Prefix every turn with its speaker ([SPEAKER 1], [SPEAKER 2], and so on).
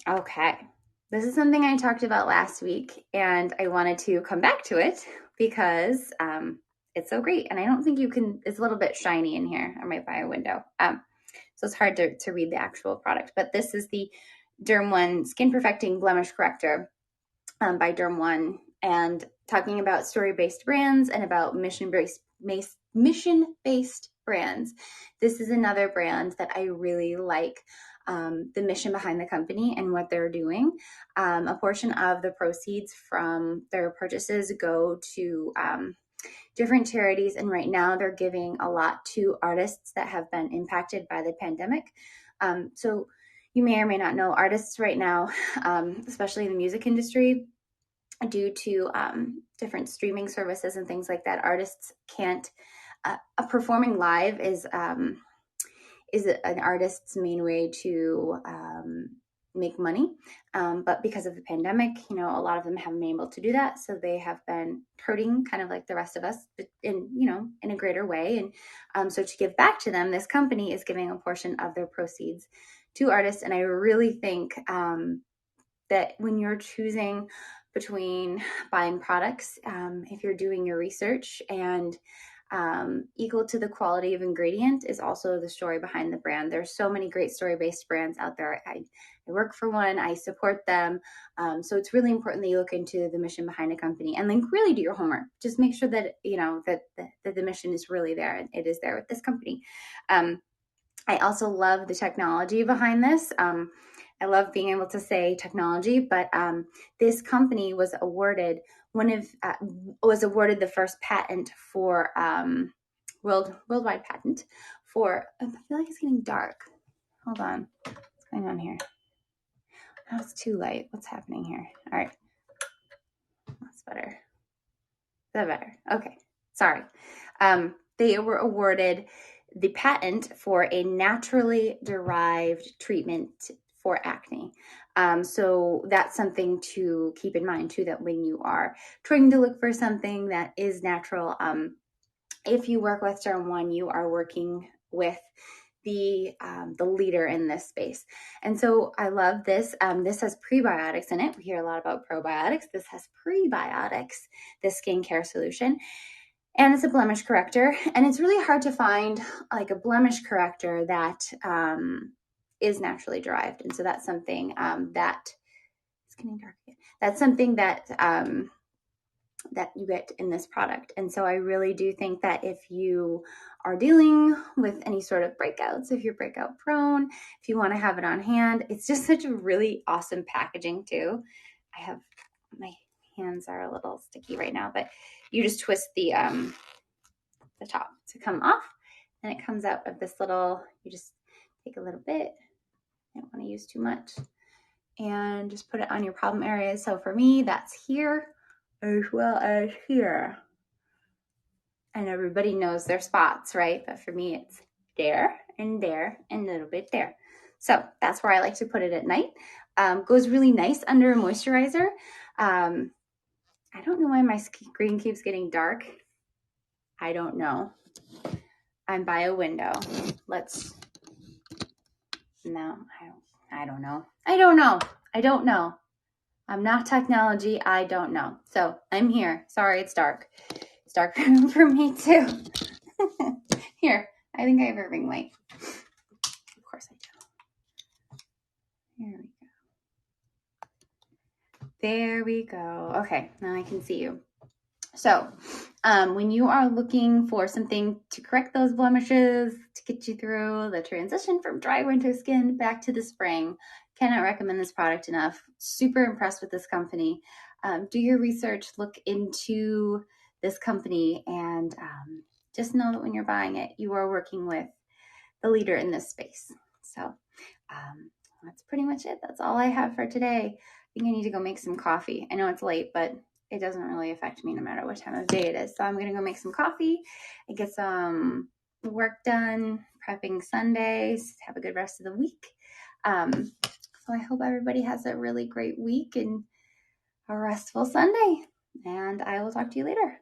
[SPEAKER 1] Okay, this is something I talked about last week, and I wanted to come back to it because it's so great. And I don't think you can, it's a little bit shiny in here on my bio window. So it's hard to read the actual product, but this is the Derm.one Skin Perfecting Blemish Corrector by Derm.one, and talking about story-based brands and about mission-based brands. This is another brand that I really like. The mission behind the company and what they're doing. A portion of the proceeds from their purchases go to different charities, and right now they're giving a lot to artists that have been impacted by the pandemic. So you may or may not know, artists right now, especially in the music industry, due to different streaming services and things like that, artists can't, performing live is an artist's main way to make money. But because of the pandemic, a lot of them haven't been able to do that. So they have been hurting kind of like the rest of us in a greater way. And so to give back to them, this company is giving a portion of their proceeds to artists. And I really think that when you're choosing between buying products, if you're doing your research, and equal to the quality of ingredient is also the story behind the brand. There's so many great story-based brands out there. I work for one, I support them. So it's really important that you look into the mission behind a company and then really do your homework. Just make sure that, that the mission is really there, and it is there with this company. I also love the technology behind this. I love being able to say technology, but this company was awarded the first patent for worldwide patent for. I feel like it's getting dark. Hold on, what's going on here? Oh, it's too light. What's happening here? All right, that's better. Is that better? Okay, sorry. They were awarded the patent for a naturally derived treatment for acne. So that's something to keep in mind too, that when you are trying to look for something that is natural, if you work with Derm.one, you are working with the leader in this space. And so I love this. This has prebiotics in it. We hear a lot about probiotics. This has prebiotics, the skincare solution. And it's a blemish corrector. And it's really hard to find like a blemish corrector that is naturally derived. And so that's something that it's getting dark again. That's something that that you get in this product. And so I really do think that if you are dealing with any sort of breakouts, if you're breakout prone, if you want to have it on hand, it's just such a really awesome packaging too. My hands are a little sticky right now, but you just twist the top to come off, and it comes out of this little, you just take a little bit, I don't want to use too much, and just put it on your problem areas. So for me, that's here as well as here. And everybody knows their spots, right? But for me, it's there and a little bit there. So that's where I like to put it at night. Goes really nice under a moisturizer. I don't know why my screen keeps getting dark. I don't know. I'm by a window. I don't know. I'm not technology. I don't know. So I'm here. Sorry, it's dark. It's dark for me too. Here, I think I have a ring light. Of course I do. Here we go. There we go. Okay, now I can see you. So when you are looking for something to correct those blemishes, to get you through the transition from dry winter skin back to the spring, cannot recommend this product enough. Super impressed with this company. Do your research, look into this company, and just know that when you're buying it, you are working with the leader in this space. So that's pretty much it. That's all I have for today. I think I need to go make some coffee. I know it's late, but it doesn't really affect me no matter what time of day it is. So I'm going to go make some coffee and get some work done, prepping Sundays, have a good rest of the week. So I hope everybody has a really great week and a restful Sunday. And I will talk to you later.